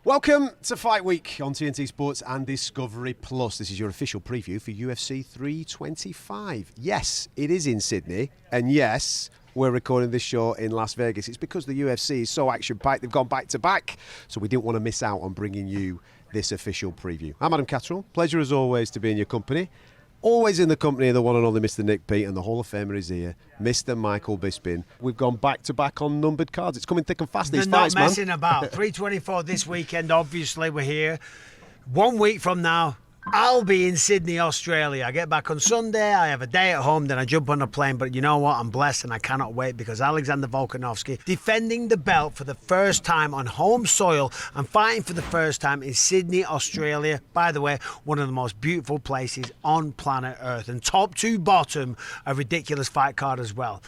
Welcome to Fight Week on TNT Sports and Discovery Plus. This is your official preview for UFC 325. Yes, it is in Sydney, and yes, we're recording this show in Las Vegas. It's because the UFC is so action-packed, they've gone back-to-back, so we didn't want to miss out on bringing you this official preview. I'm Adam Catterall. Pleasure as always to be in your company. Always in the company of the one and only Mr. Nick Peet, and the Hall of Famer is here, Mr. Michael Bisping. We've gone back-to-back on numbered cards. It's coming thick and fast, these fights, man. They're not messing about. 324 this weekend, obviously, we're here. 1 week from now, I'll be in Sydney, Australia. I get back on Sunday, I have a day at home, then I jump on a plane. But you know what? I'm blessed and I cannot wait because Alexander Volkanovski, defending the belt for the first time on home soil and fighting for the first time in Sydney, Australia. By the way, one of the most beautiful places on planet Earth. And top to bottom, a ridiculous fight card as well.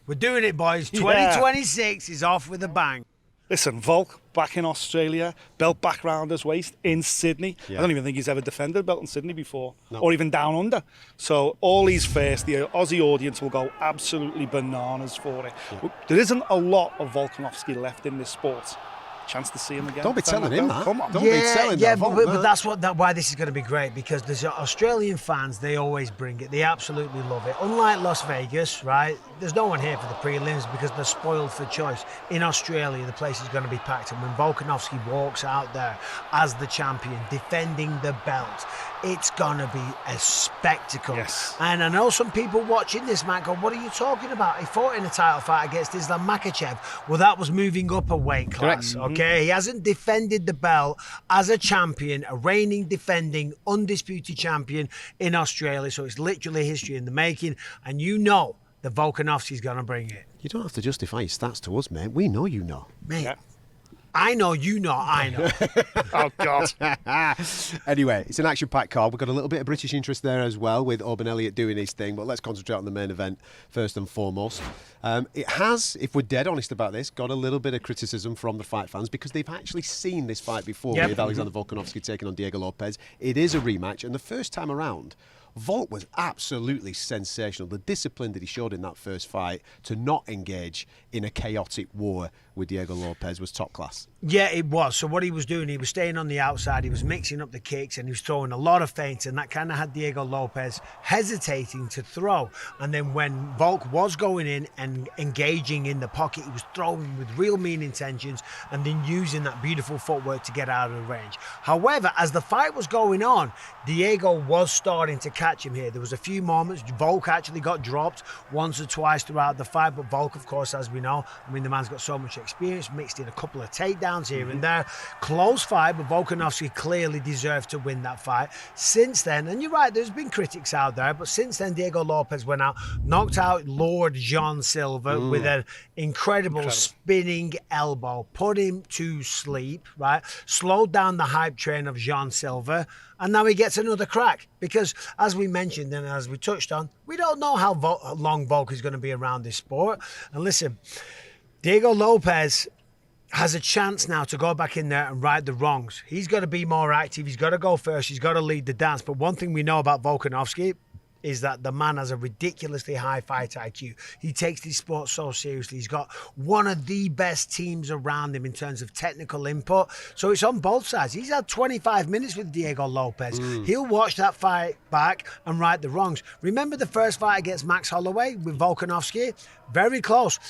We're doing it, boys. 2026 is off with a bang. Listen, Volk back in Australia, belt back round his waist in Sydney. Yeah. I don't even think he's ever defended a belt in Sydney before, or even down under. So all he's first, the Aussie audience will go absolutely bananas for it. Yeah. There isn't a lot of Volkanovski left in this sport. Chance to see him again. Don't be telling him that. Come on. Don't be telling that. But that's why this is going to be great, because there's Australian fans, they always bring it. They absolutely love it. Unlike Las Vegas, right? There's no one here for the prelims because they're spoiled for choice. In Australia, the place is going to be packed, and when Volkanovski walks out there as the champion, defending the belt, it's going to be a spectacle. Yes. And I know some people watching this might go, what are you talking about? He fought in a title fight against Islam Makhachev. Well, that was moving up a weight class, okay? He hasn't defended the belt as a champion, a reigning, defending, undisputed champion in Australia. So it's literally history in the making. And you know that Volkanovski's going to bring it. You don't have to justify your stats to us, mate. We know you know. Mate. Yeah. I know, you know, I know. Oh, God. Anyway, it's an action-packed card. We've got a little bit of British interest there as well, with Open Elliott doing his thing, but let's concentrate on the main event first and foremost. It has, if we're dead honest about this, got a little bit of criticism from the fight fans because they've actually seen this fight before with Alexander Volkanovski taking on Diego Lopes. It is a rematch, and the first time around, Volk was absolutely sensational. The discipline that he showed in that first fight to not engage in a chaotic war with Diego Lopes was top class. Yeah, it was. So what he was doing, he was staying on the outside, he was mixing up the kicks, and he was throwing a lot of feints, and that kind of had Diego Lopes hesitating to throw. And then when Volk was going in and engaging in the pocket, he was throwing with real mean intentions and then using that beautiful footwork to get out of the range. However, as the fight was going on, Diego was starting to catch him here. There was a few moments. Volk actually got dropped once or twice throughout the fight, but Volk, of course, as we know, I mean, the man's got so much experience, mixed in a couple of takedowns here and there. Close fight, but Volkanovski clearly deserved to win that fight. Since then, and you're right, there's been critics out there, but since then, Diego Lopes went out, knocked out Lord John Silver with an incredible spinning elbow, put him to sleep, right? Slowed down the hype train of John Silver. And now he gets another crack because, as we mentioned and as we touched on, we don't know how long Volk is going to be around this sport. And listen, Diego Lopes has a chance now to go back in there and right the wrongs. He's got to be more active. He's got to go first. He's got to lead the dance. But one thing we know about Volkanovski is that the man has a ridiculously high fight IQ. He takes this sport so seriously. He's got one of the best teams around him in terms of technical input. So it's on both sides. He's had 25 minutes with Diego Lopes. He'll watch that fight back and right the wrongs. Remember the first fight against Max Holloway with Volkanovski? Very close.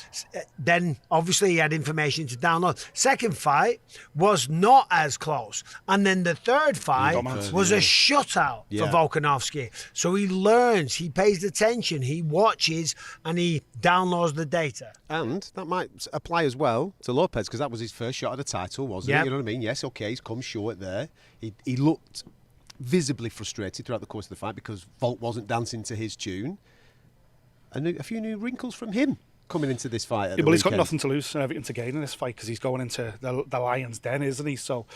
Then, obviously, he had information to download. Second fight was not as close. And then the third fight was a shutout for Volkanovski. So he learns, he pays attention, he watches, and he downloads the data. And that might apply as well to Lopes, because that was his first shot at a title, wasn't it? You know what I mean? Yes, okay, he's come short there. He looked visibly frustrated throughout the course of the fight because Volk wasn't dancing to his tune. And a few new wrinkles from him coming into this fight. Well, he's got nothing to lose and everything to gain in this fight because he's going into the lion's den, isn't he? So,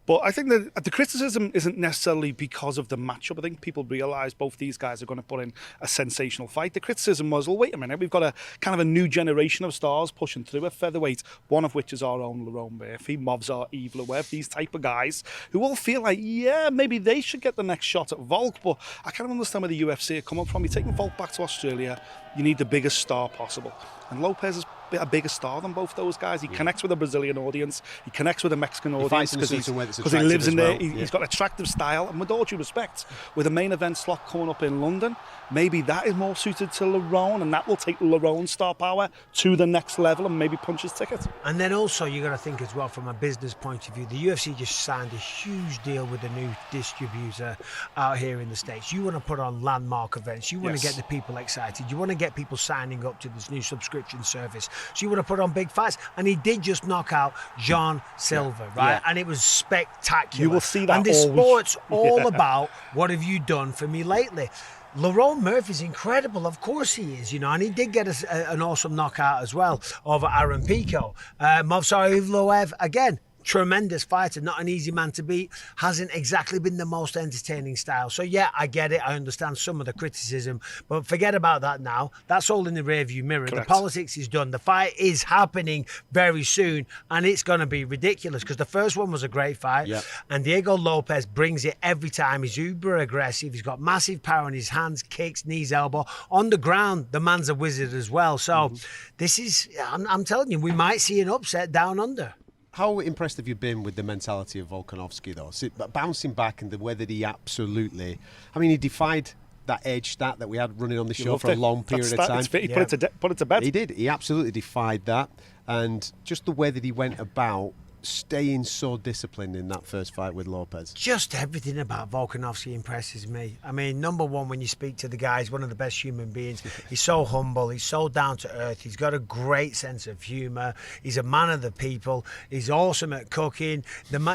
but I think that the criticism isn't necessarily because of the matchup. I think people realise both these guys are going to put in a sensational fight. The criticism was, well, wait a minute, we've got a kind of a new generation of stars pushing through at featherweight, one of which is our own Lerone Murphy, Movsar Evloev, these type of guys who all feel like, yeah, maybe they should get the next shot at Volk, but I kind of understand where the UFC are coming from. You're taking Volk back to Australia, you need the biggest star possible. And Lopes is a bigger star than both those guys. He connects with a Brazilian audience. He connects with a Mexican audience because he lives in there. He's got attractive style. And with all due respect, with a main event slot coming up in London, maybe that is more suited to Lerone, and that will take Lerone's star power to the next level and maybe punch his ticket. And then also you got to think as well from a business point of view, the UFC just signed a huge deal with a new distributor out here in the States. You want to put on landmark events. You want to get the people excited. You want to get people signing up to this new subscription service. So you want to put on big fights. And he did just knock out John Silver, right? Yeah. And it was spectacular. You will see that. And this sport's all about what have you done for me lately. Lerone Murphy's incredible, of course he is, and he did get an awesome knockout as well over Aaron Pico. Movsar Evloev, again, tremendous fighter, not an easy man to beat, hasn't exactly been the most entertaining style. So yeah, I get it, I understand some of the criticism, but forget about that now. That's all in the rearview mirror. Correct. The politics is done. The fight is happening very soon, and it's going to be ridiculous because the first one was a great fight, and Diego Lopes brings it every time. He's uber aggressive. He's got massive power in his hands, kicks, knees, elbow. On the ground, the man's a wizard as well. So this is, I'm telling you, we might see an upset down under. How impressed have you been with the mentality of Volkanovski, though? Bouncing back and the way that he absolutely... I mean, he defied that edge stat that we had running on the show for a long period of time. He put it to bed. He did. He absolutely defied that. And just the way that he went about staying so disciplined in that first fight with Lopes. Just everything about Volkanovski impresses me. I mean, number one, when you speak to the guy, he's one of the best human beings. He's so humble. He's so down to earth. He's got a great sense of humour. He's a man of the people. He's awesome at cooking.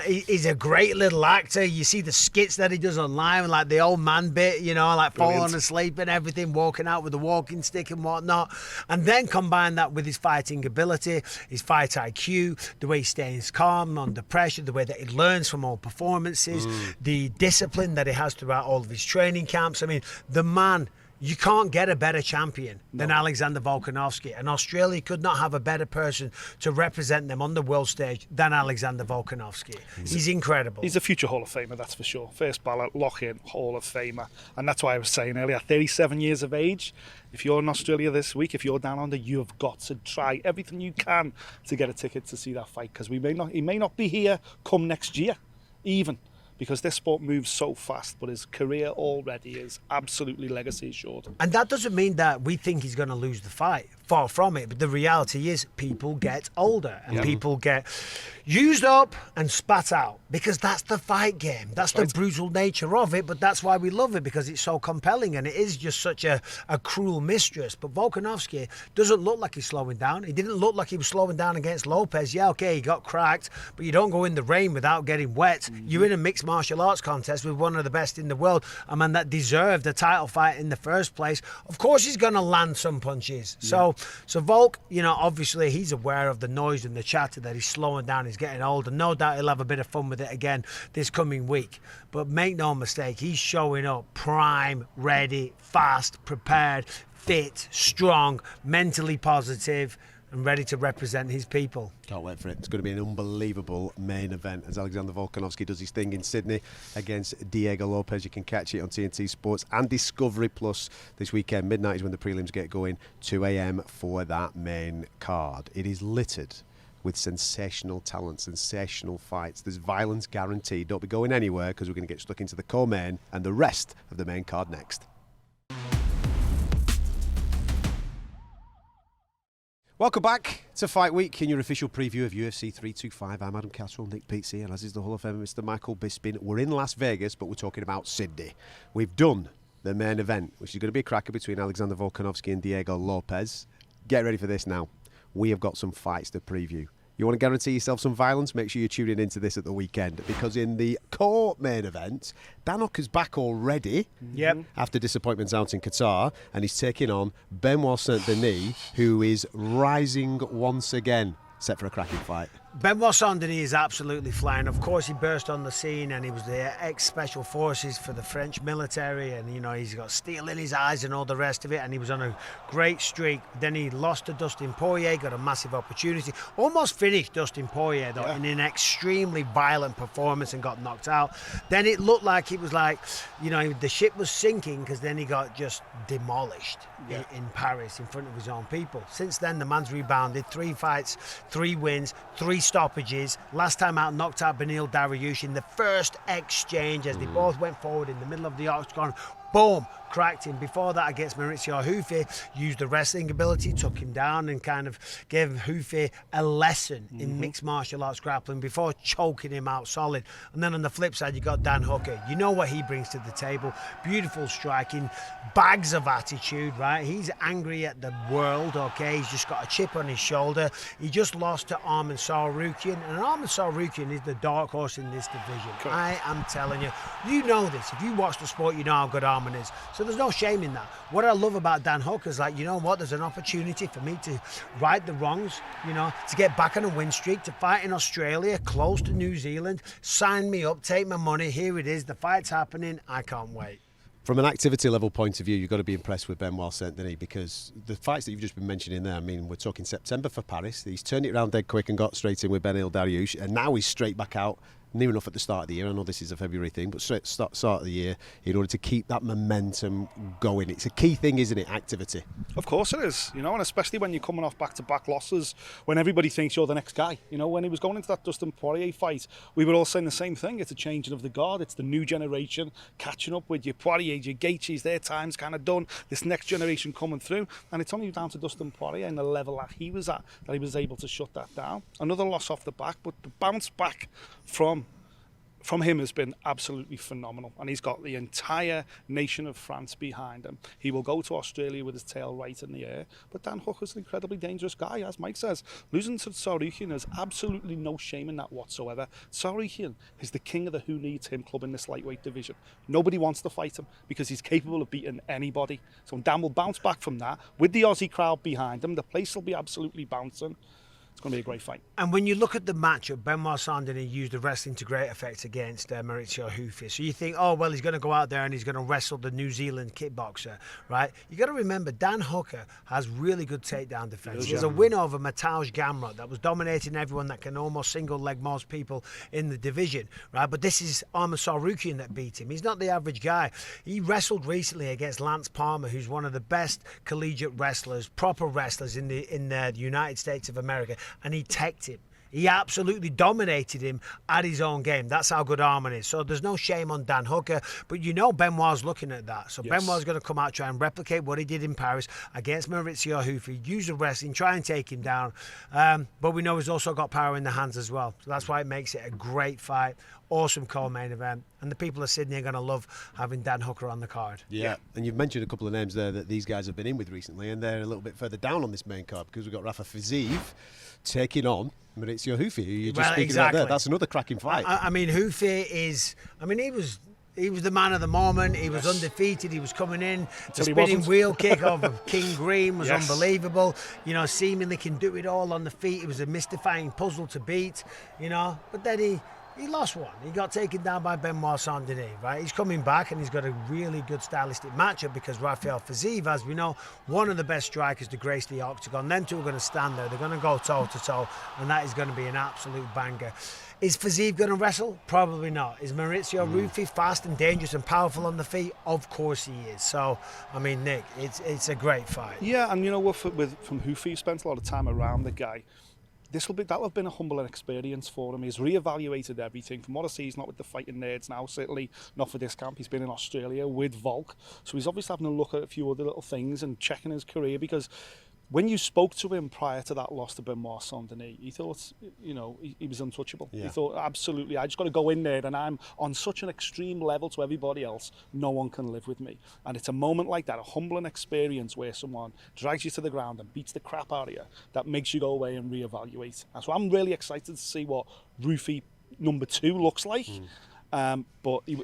He's a great little actor. You see the skits that he does online, like the old man bit, like falling asleep and everything, walking out with a walking stick and whatnot. And then combine that with his fighting ability, his fight IQ, the way he stays calm under pressure, the way that he learns from all performances, the discipline that he has throughout all of his training camps. I mean, the man, you can't get a better champion than Alexander Volkanovski, and Australia could not have a better person to represent them on the world stage than Alexander Volkanovski. He's incredible. He's a future Hall of Famer, that's for sure. First ballot, lock-in Hall of Famer. And that's why I was saying earlier, 37 years of age, if you're in Australia this week, if you're down under, you have got to try everything you can to get a ticket to see that fight, because he may not be here come next year, even. Because this sport moves so fast, but his career already is absolutely legacy assured. And that doesn't mean that we think he's going to lose the fight. Far from it. But the reality is people get older and people get used up and spat out, because that's the fight game. That's the brutal nature of it, but that's why we love it, because it's so compelling and it is just such a cruel mistress. But Volkanovski doesn't look like he's slowing down. He didn't look like he was slowing down against Lopes. Yeah, okay, he got cracked, but you don't go in the rain without getting wet. You're in a mixed martial arts contest with one of the best in the world, a man that deserved a title fight in the first place. Of course he's going to land some punches. So Volk, obviously he's aware of the noise and the chatter that he's slowing down, he's getting older. No doubt he'll have a bit of fun with it again this coming week. But make no mistake, he's showing up prime, ready, fast, prepared, fit, strong, mentally positive, and ready to represent his people. Can't wait for it. It's going to be an unbelievable main event as Alexander Volkanovski does his thing in Sydney against Diego Lopes. You can catch it on TNT Sports and Discovery Plus this weekend. Midnight is when the prelims get going. 2 a.m. for that main card. It is littered with sensational talent, sensational fights. There's violence guaranteed. Don't be going anywhere, because we're going to get stuck into the co-main and the rest of the main card next. Welcome back to Fight Week in your official preview of UFC 325. I'm Adam Catterall, Nick Peet, and as is the Hall of Famer, Mr. Michael Bisping. We're in Las Vegas, but we're talking about Sydney. We've done the main event, which is going to be a cracker between Alexander Volkanovski and Diego Lopes. Get ready for this now. We have got some fights to preview. You want to guarantee yourself some violence? Make sure you're tuning into this at the weekend, because in the co-main event, Dan Hooker's back already after disappointments out in Qatar, and he's taking on Benoit Saint-Denis, who is rising once again. Set for a cracking fight. Benoit Saint-Denis is absolutely flying. Of course, he burst on the scene and he was the ex-special forces for the French military, and you know, he's got steel in his eyes and all the rest of it, and he was on a great streak. Then he lost to Dustin Poirier, got a massive opportunity, almost finished Dustin Poirier though, in an extremely violent performance and got knocked out. Then it looked like it was like, you know, the ship was sinking, because then he got just demolished in Paris in front of his own people. Since then, the man's rebounded, 3 fights, 3 wins, 3 stoppages. Last time out, knocked out Beneil Dariush in the first exchange as they both went forward in the middle of the octagon. Boom, cracked him. Before that, against Maurizio Hufi, used the wrestling ability, took him down and kind of gave Hufi a lesson in mixed martial arts grappling before choking him out solid. And then on the flip side, you got Dan Hooker. You know what he brings to the table. Beautiful striking, bags of attitude, right? He's angry at the world, okay? He's just got a chip on his shoulder. He just lost to Arman Sarukian, and Arman Sarukian is the dark horse in this division. Cool. I am telling you. You know this. If you watch the sport, you know how good Arman is. So there's no shame in that. What I love about Dan Hooker is, like, you know what, there's an opportunity for me to right the wrongs, you know, to get back on a win streak, to fight in Australia, close to New Zealand. Sign me up, take my money, here it is, the fight's happening, I can't wait. From an activity level point of view, you've got to be impressed with Benoit Saint-Denis, because the fights that you've just been mentioning there, I mean, we're talking September for Paris. He's turned it around dead quick and got straight in with Beneil Dariush, and now he's straight back out near enough at the start of the year. I know this is a February thing, but straight start of the year in order to keep that momentum going. It's a key thing, isn't it, activity? Of course it is, you know, and especially when you're coming off back-to-back losses, when everybody thinks you're the next guy. You know, when he was going into that Dustin Poirier fight, we were all saying the same thing. It's a changing of the guard. It's the new generation catching up with your Poiriers, your Gaethjes. Their time's kind of done. This next generation coming through, and it's only down to Dustin Poirier and the level that he was at that he was able to shut that down. Another loss off the back, but the bounce back from him has been absolutely phenomenal, and he's got the entire nation of France behind him. He will go to Australia with his tail right in the air, but Dan Hooker's an incredibly dangerous guy, as Mike says. Losing to Sarukian, there's absolutely no shame in that whatsoever. Sarukian is the king of the who needs him club in this lightweight division. Nobody wants to fight him because he's capable of beating anybody. So Dan will bounce back from that with the Aussie crowd behind him. The place will be absolutely bouncing. It's going to be a great fight. And when you look at the matchup, Benoit Saint-Denis used the wrestling to great effect against Maurizio Hufi. So you think, oh, well, he's going to go out there and he's going to wrestle the New Zealand kickboxer, right? You got to remember, Dan Hooker has really good takedown defense. He has a win over Mateusz Gamrot that was dominating everyone, that can almost single leg most people in the division, right? But this is Arman Sarukian that beat him. He's not the average guy. He wrestled recently against Lance Palmer, who's one of the best collegiate wrestlers, proper wrestlers in the United States of America. And he teched him. He absolutely dominated him at his own game. That's how good Arman is. So there's no shame on Dan Hooker, but you know Benoit's looking at that. So yes. Benoit's going to come out, try and replicate what he did in Paris against Maurizio Hufi, use the wrestling, try and take him down. But we know he's also got power in the hands as well. So that's why it makes it a great fight. Awesome co-main event. And the people of Sydney are going to love having Dan Hooker on the card. Yeah, and you've mentioned a couple of names there that these guys have been in with recently, and they're a little bit further down on this main card, because we've got Rafa Fiziev taking on Maurizio Hufi, who you're just speaking about there. That's another cracking fight. I mean, Hufi is... I mean, he was the man of the moment. He was undefeated. He was coming in. The spinning wheel kick of King Green was unbelievable. You know, seemingly can do it all on the feet. It was a mystifying puzzle to beat, you know. But then he lost one. He got taken down by Benoit Saint-Denis, right? He's coming back and he's got a really good stylistic matchup, because Rafael Fiziev, as we know, one of the best strikers to grace the octagon. Them two are going to stand there. They're going to go toe-to-toe, and that is going to be an absolute banger. Is Fiziev going to wrestle? Probably not. Is Maurizio Hufi fast and dangerous and powerful on the feet? Of course he is. So, I mean, Nick, it's a great fight. Yeah, and you know what, from Hufi, you spent a lot of time around the guy. That'll have been a humbling experience for him. He's re-evaluated everything. From what I see, he's not with the fighting nerds now, certainly not for this camp. He's been in Australia with Volk. So he's obviously having a look at a few other little things and checking his career, because when you spoke to him prior to that loss to Benoit Saint-Denis, he thought, you know, he was untouchable. Yeah. He thought, absolutely, I just got to go in there and I'm on such an extreme level to everybody else, no one can live with me. And it's a moment like that, a humbling experience where someone drags you to the ground and beats the crap out of you, that makes you go away and reevaluate. And so I'm really excited to see what Hufi number 2 looks like. But he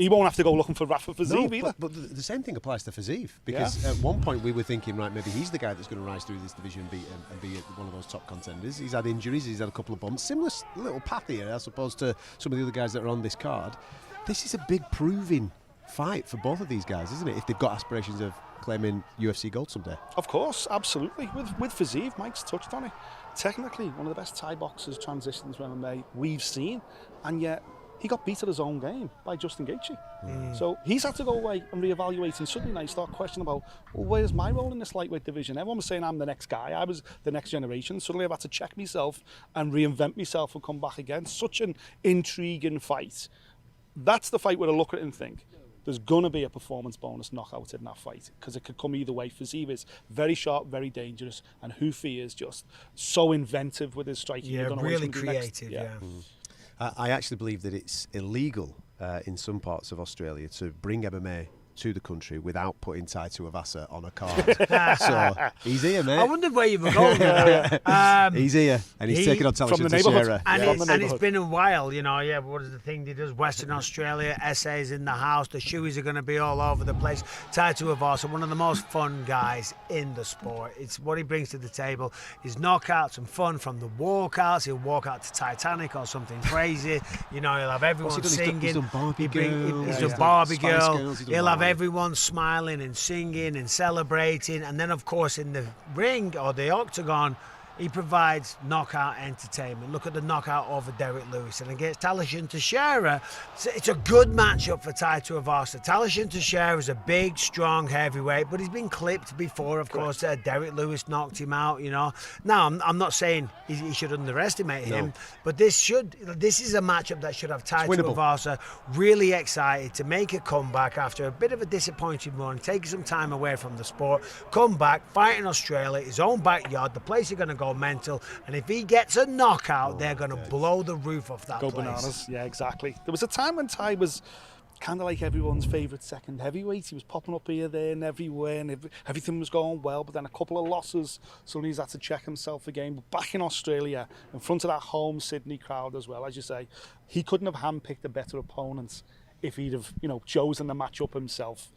won't have to go looking for Rafa Fiziev either. But the same thing applies to Fiziev, because at one point we were thinking, right, maybe he's the guy that's going to rise through this division and be one of those top contenders. He's had injuries, he's had a couple of bumps. Similar little path here, as opposed to some of the other guys that are on this card. This is a big proving fight for both of these guys, isn't it? If they've got aspirations of claiming UFC gold someday. Of course, absolutely. With Fiziev, Mike's touched on it. Technically, one of the best Thai boxers transitions from MMA we've seen, and yet he got beat at his own game by Justin Gaethje. So he's had to go away and reevaluate, and suddenly now start questioning about, well, where's my role in this lightweight division? Everyone was saying I'm the next guy, I was the next generation. Suddenly I've had to check myself and reinvent myself and come back again. Such an intriguing fight. That's the fight where I look at it and think, there's going to be a performance bonus knockout in that fight, because it could come either way. Fiziev is very sharp, very dangerous, and Houfi is just so inventive with his striking. Yeah, really creative, yeah. I actually believe that it's illegal in some parts of Australia to bring MMA to the country without putting Tai Tuivasa on a card. So he's here, mate. I wondered where you were going there. He's here, and he's taking on Talichin Teixeira. And it's been a while, you know. Yeah, what is the thing he does? Western Australia, essays in the house. The shoeys are going to be all over the place. Tai Tuivasa, one of the most fun guys in the sport. It's what he brings to the table. His knockouts and fun from the walkouts. He'll walk out to Titanic or something crazy. You know, he'll have everyone singing. He's done Barbie Girl. He's done Barbie Girl. He'll have everyone smiling and singing and celebrating, and then of course in the ring or the octagon he provides knockout entertainment. Look at the knockout over Derek Lewis, and against Talichin Teixeira, it's a good matchup for Tai Tuivasa. Talichin Teixeira is a big, strong heavyweight, but he's been clipped before, of course. Derek Lewis knocked him out, you know. Now, I'm not saying he should underestimate him, but this is a matchup that should have Tai Tuivasa really excited to make a comeback after a bit of a disappointing run, take some time away from the sport, come back, fight in Australia, his own backyard, the place is going to go mental, and if he gets a knockout, they're going to blow the roof off that place. Go bananas, yeah, exactly. There was a time when Tai was kind of like everyone's favourite second heavyweight. He was popping up here, there and everywhere, and everything was going well, but then a couple of losses, suddenly he's had to check himself again. But back in Australia, in front of that home Sydney crowd as well, as you say, he couldn't have handpicked a better opponent if he'd have, chosen the matchup himself.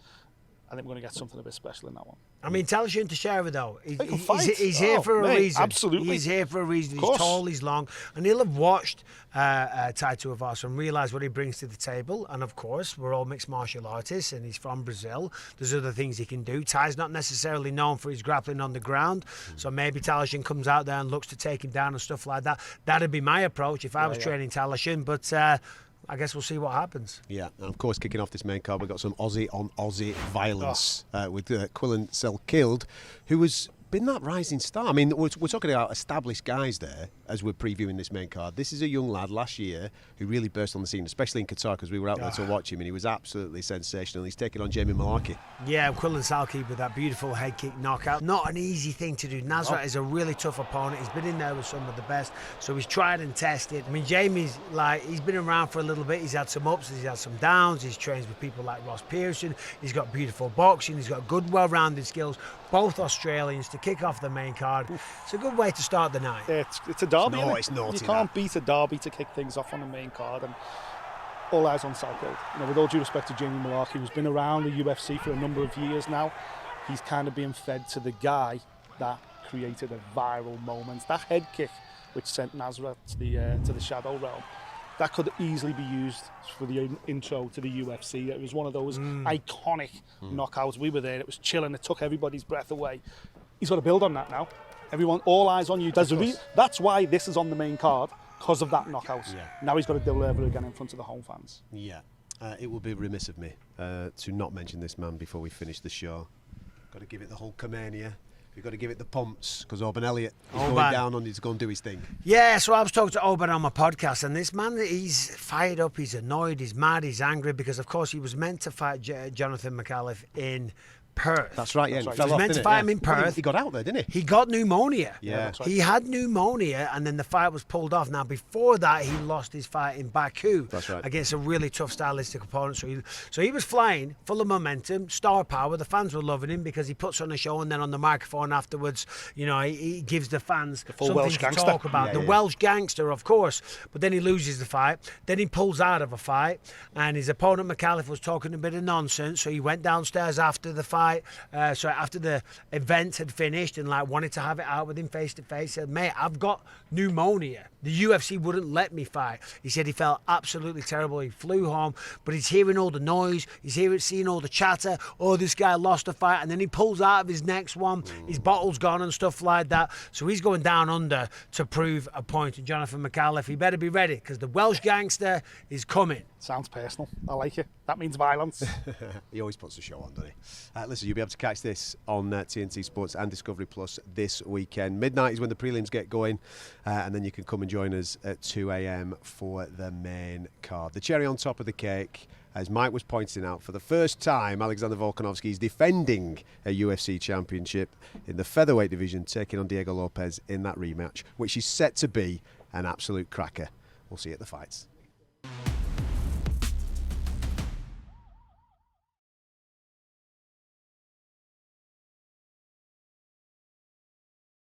I think we're going to get something a bit special in that one. I mean, Talichin Teixeira, though, he's here for a reason. Absolutely. He's here for a reason. He's tall, he's long, and he'll have watched Tai Tuivasa and realised what he brings to the table. And, of course, we're all mixed martial artists, and he's from Brazil. There's other things he can do. Tai's not necessarily known for his grappling on the ground, so maybe Talichin comes out there and looks to take him down and stuff like that. That'd be my approach if I was training Talichin, but I guess we'll see what happens. Yeah, and of course, kicking off this main card, we've got some Aussie on Aussie violence with Quilter killed, who has been that rising star. I mean, we're talking about established guys there as we're previewing this main card. This is a young lad last year who really burst on the scene, especially in Qatar, because we were out there to watch him, and he was absolutely sensational. He's taking on Jamie Malarkey. Yeah, Quilter Salkey with that beautiful head kick knockout. Not an easy thing to do. Nasrat is a really tough opponent. He's been in there with some of the best, so he's tried and tested. I mean, Jamie's he's been around for a little bit. He's had some ups, he's had some downs. He's trained with people like Ross Pearson. He's got beautiful boxing. He's got good, well-rounded skills. Both Australians to kick off the main card. It's a good way to start the night. It's a derby. It's naughty. You can't beat a derby to kick things off on the main card. And all eyes on Salkey. With all due respect to Jamie Malarkey, who's been around the UFC for a number of years now, he's kind of being fed to the guy that created a viral moment. That head kick, which sent Nasrat to the shadow realm, that could easily be used for the intro to the UFC. It was one of those iconic knockouts. We were there. It was chilling. It took everybody's breath away. He's got to build on that now. Everyone, all eyes on you. That's why this is on the main card, because of that knockout. Yeah. Now he's got to deliver again in front of the home fans. Yeah. It would be remiss of me to not mention this man before we finish the show. Got to give it the whole Kamania. We've got to give it the pumps, because Oban Elliott is going down on it to go and do his thing. Yeah, so I was talking to Oban on my podcast, and this man, he's fired up, he's annoyed, he's mad, he's angry, because of course he was meant to fight Jonathan McAuliffe in Perth. That's right, yeah. That's right. He fell He was off, meant to didn't fight it? him in Yeah. Perth. He got out there, didn't he? He got pneumonia. Yeah. that's right. He had pneumonia, and then the fight was pulled off. Now, before that, he lost his fight in Baku That's right. against a really tough stylistic opponent. So he was flying, full of momentum, star power. The fans were loving him because he puts on a show, and then on the microphone afterwards, you know, he gives the fans full something Welsh to gangster. talk about. Yeah, the yeah. Welsh gangster, of course. But then he loses the fight. Then he pulls out of a fight, and his opponent McAuliffe was talking a bit of nonsense. So he went downstairs after the fight, after the event had finished, and like wanted to have it out with him face to face. Said, "Mate, I've got pneumonia. The UFC wouldn't let me fight." He said he felt absolutely terrible. He flew home, but he's hearing all the noise. He's seeing all the chatter. Oh, this guy lost a fight, and then he pulls out of his next one. His bottle's gone and stuff like that. So he's going down under to prove a point. And Jonathan McAuliffe, he better be ready because the Welsh gangster is coming. Sounds personal. I like it. That means violence. He always puts the show on, doesn't he? Listen, you'll be able to catch this on TNT Sports and Discovery Plus this weekend. Midnight is when the prelims get going, and then you can come and join us at 2 a.m. for the main card. The cherry on top of the cake, as Mike was pointing out, for the first time, Alexander Volkanovski is defending a UFC championship in the featherweight division, taking on Diego Lopes in that rematch, which is set to be an absolute cracker. We'll see you at the fights.